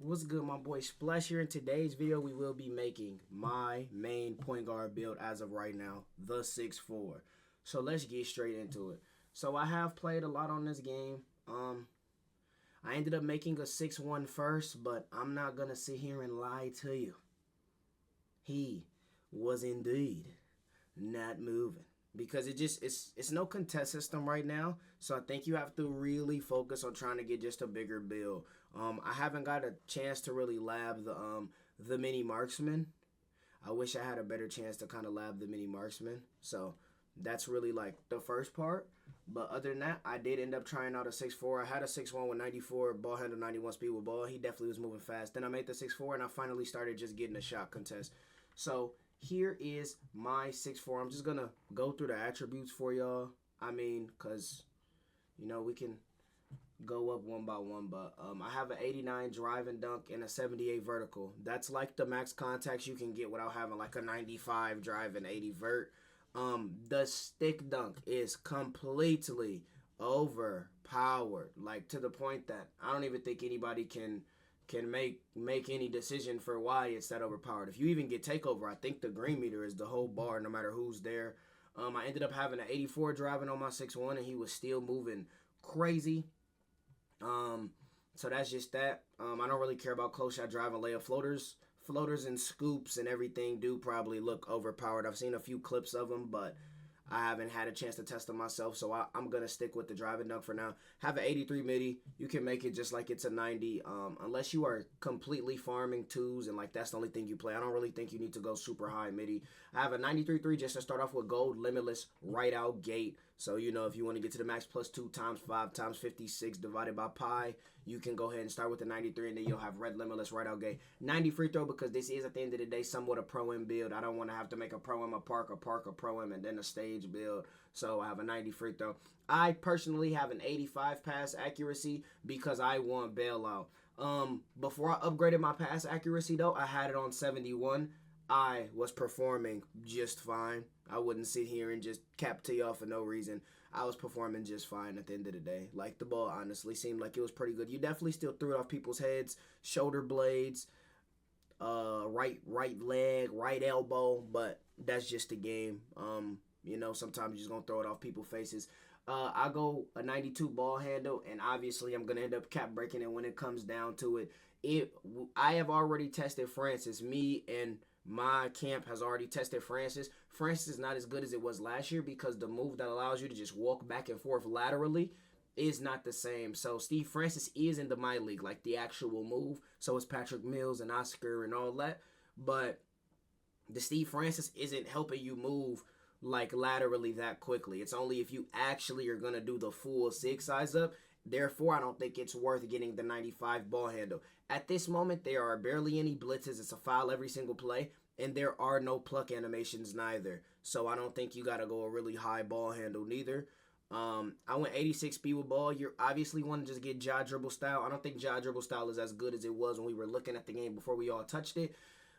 What's good, my boy Splashy? In today's video, we will be making my main point guard build as of right now, the 6'4". So let's get straight into it. So I have played a lot on this game. I ended up making a 6'1" first, but I'm not gonna sit here and lie to you. He was indeed not moving because it's no contest system right now. So I think you have to really focus on trying to get just a bigger build. I haven't got a chance to really lab the mini marksman. I wish I had a better chance to kind of lab the mini marksman. So that's really like the first part. But other than that, I did end up trying out a 6'4". I had a 6'1" with 94 ball handle, 91 speed with ball. He definitely was moving fast. Then I made the 6'4", and I finally started just getting a shot contest. So here is my 6'4". I'm just going to go through the attributes for y'all. I mean, because, you know, we can go up one by one. But I have an 89 drive and dunk and a 78 vertical. That's like the max contacts you can get without having like a 95 drive and 80 vert. The stick dunk is completely overpowered, like to the point that I don't even think anybody can make any decision for why it's that overpowered. If you even get takeover, I think the green meter is the whole bar no matter who's there. I ended up having an 84 driving on my 6'1", and he was still moving crazy. So that's just that. I don't really care about close shot driving layup floaters and scoops and everything do probably look overpowered. I've seen a few clips of them, but I haven't had a chance to test them myself, so I'm going to stick with the drive and dunk for now. Have an 83 midi. You can make it just like it's a 90, unless you are completely farming twos and like that's the only thing you play. I don't really think you need to go super high midi. I have a 93.3 just to start off with gold, limitless, right out gate. So, you know, if you want to get to the max plus 2 times 5 times 56 divided by pi, you can go ahead and start with the 93, and then you'll have red limitless right out gate. 90 free throw because this is, at the end of the day, somewhat a pro-am build. I don't want to have to make a pro-am, a park, a pro-am, and then a stage build. So I have a 90 free throw. I personally have an 85 pass accuracy because I want bailout. Before I upgraded my pass accuracy, though, I had it on 71. I was performing just fine. I wouldn't sit here and just cap to y'all for no reason. I was performing just fine at the end of the day. Like, the ball honestly seemed like it was pretty good. You definitely still threw it off people's heads, shoulder blades, right leg, right elbow, but that's just the game. You know, sometimes you're just going to throw it off people's faces. I go a 92 ball handle, and obviously I'm going to end up cap breaking it when it comes down to it. I have already tested Francis. Me and my camp has already tested Francis. Francis is not as good as it was last year because the move that allows you to just walk back and forth laterally is not the same. So Steve Francis is into my league, like the actual move. So is Patrick Mills and Oscar and all that. But the Steve Francis isn't helping you move like laterally that quickly. It's only if you actually are going to do the full 6 size up. Therefore, I don't think it's worth getting the 95 ball handle. At this moment, there are barely any blitzes. It's a foul every single play. And there are no pluck animations neither. So I don't think you got to go a really high ball handle neither. I went 86 speed with ball. You obviously want to just get Ja dribble style. I don't think Ja dribble style is as good as it was when we were looking at the game before we all touched it.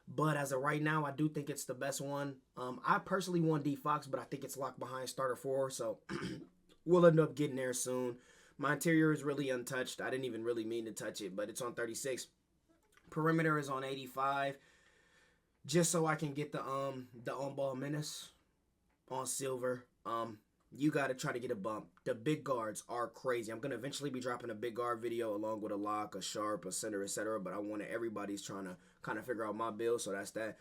But as of right now, I do think it's the best one. I personally want D Fox, but I think it's locked behind starter 4. So we'll end up getting there soon. My interior is really untouched. I didn't even really mean to touch it, but it's on 36. Perimeter is on 85. Just so I can get the on-ball menace on silver. You got to try to get a bump. The big guards are crazy. I'm going to eventually be dropping a big guard video along with a lock, a sharp, a center, etc. But I want everybody's trying to kind of figure out my build, so that's that.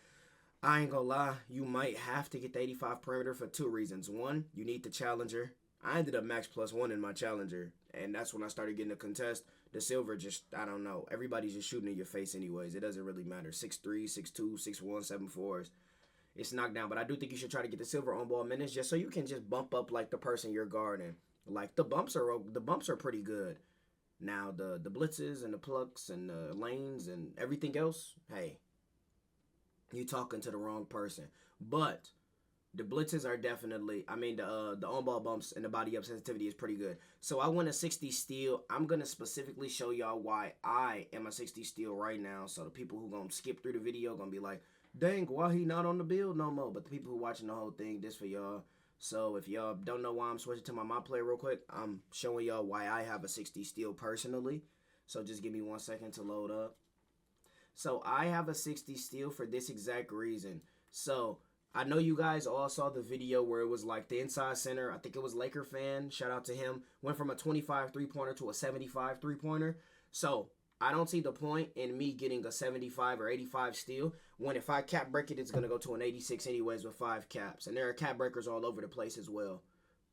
I ain't going to lie. You might have to get the 85 perimeter for 2 reasons. One, you need the challenger. I ended up max plus 1 in my challenger, and that's when I started getting a contest. The silver just, I don't know. Everybody's just shooting in your face anyways. It doesn't really matter. 6'3", 6'2", 6'1", 7'4". It's knocked down, but I do think you should try to get the silver on-ball minutes just so you can just bump up like the person you're guarding. Like, the bumps are pretty good. Now, the blitzes and the plucks and the lanes and everything else, hey, you talking to the wrong person. But the blitzes are definitely, I mean, the on-ball bumps and the body up sensitivity is pretty good. So I went a 60 steal. I'm going to specifically show y'all why I am a 60 steal right now. So the people who going to skip through the video going to be like, dang, why he not on the build no more? But the people who watching the whole thing, this for y'all. So if y'all don't know why I'm switching to my player real quick, I'm showing y'all why I have a 60 steal personally. So just give me 1 second to load up. So I have a 60 steal for this exact reason. So I know you guys all saw the video where it was like the inside center. I think it was Laker fan. Shout out to him. Went from a 25 three-pointer to a 75 three-pointer. So I don't see the point in me getting a 75 or 85 steal when if I cap break it, it's going to go to an 86 anyways with 5 caps. And there are cap breakers all over the place as well.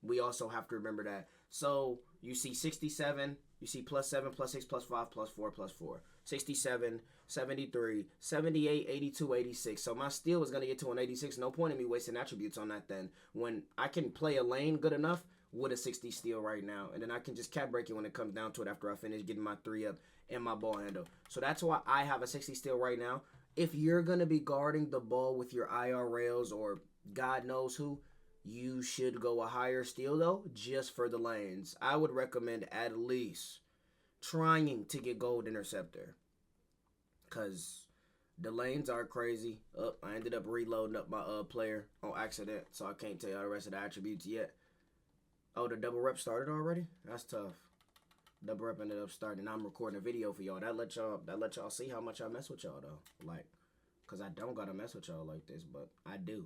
We also have to remember that. So you see 67, you see +7, +6, +5, +4, +4. 67, 73, 78, 82, 86. So my steal is going to get to an 86. No point in me wasting attributes on that then. When I can play a lane good enough with a 60 steal right now. And then I can just cap break it when it comes down to it after I finish getting my 3 up and my ball handle. So that's why I have a 60 steal right now. If you're going to be guarding the ball with your IRLs or God knows who, you should go a higher steal though, just for the lanes. I would recommend at least trying to get gold interceptor. Because the lanes are crazy. I ended up reloading up my player on accident, so I can't tell you the rest of the attributes yet. Oh, the double rep started already? That's tough. Double rep ended up starting. I'm recording a video for y'all. That let y'all see how much I mess with y'all though. Like, cause I don't gotta mess with y'all like this, but I do.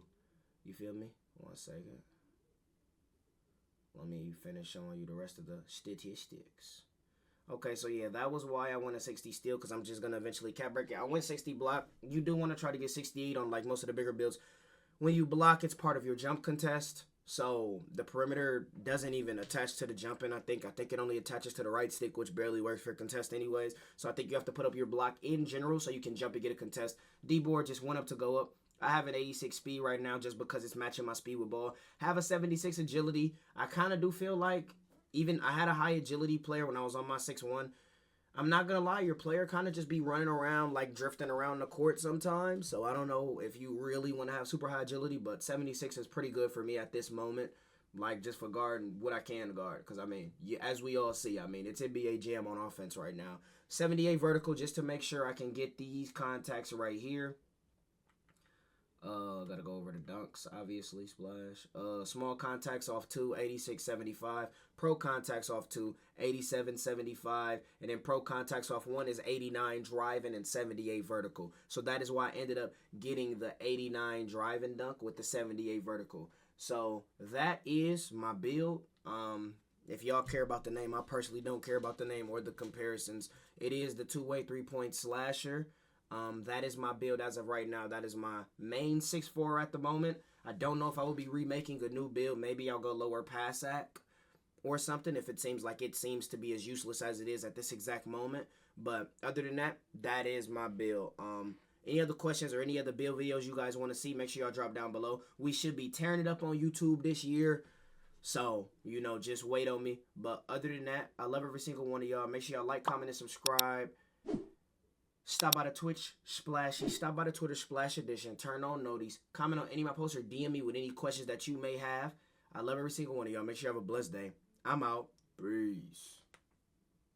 You feel me? 1 second. Let me finish showing you the rest of the statistics. Okay, so yeah, that was why I went a 60 steal, because I'm just gonna eventually cap break it. I went 60 block. You do want to try to get 68 on like most of the bigger builds. When you block, it's part of your jump contest. So the perimeter doesn't even attach to the jumping. I think it only attaches to the right stick, which barely works for contest anyways. So I think you have to put up your block in general so you can jump and get a contest. D-board just went up to go up. I have an 86 speed right now just because it's matching my speed with ball. Have a 76 agility. I kind of do feel like even I had a high agility player when I was on my 6'1". I'm not going to lie, your player kind of just be running around, like drifting around the court sometimes. So I don't know if you really want to have super high agility, but 76 is pretty good for me at this moment. Like just for guarding what I can guard. Because I mean, as we all see, I mean, it's NBA Jam on offense right now. 78 vertical just to make sure I can get these contacts right here. Gotta go over the dunks, obviously, splash. Small contacts off 2, 86, 75. Pro contacts off 2, 87, 75. And then pro contacts off 1 is 89 driving and 78 vertical. So that is why I ended up getting the 89 driving dunk with the 78 vertical. So that is my build. If y'all care about the name, I personally don't care about the name or the comparisons. It is the two-way three-point slasher. That is my build as of right now. That is my main 6'4" at the moment. I don't know if I will be remaking a new build. Maybe I'll go lower pass act or something if it seems like it seems to be as useless as it is at this exact moment. But other than that, that is my build. Any other questions or any other build videos you guys want to see, make sure y'all drop down below. We should be tearing it up on YouTube this year. So, you know, just wait on me. But other than that, I love every single one of y'all. Make sure y'all like, comment, and subscribe. Stop by the Twitch, Splashy. Stop by the Twitter, Splash Edition. Turn on noties. Comment on any of my posts or DM me with any questions that you may have. I love every single one of y'all. Make sure you have a blessed day. I'm out. Peace.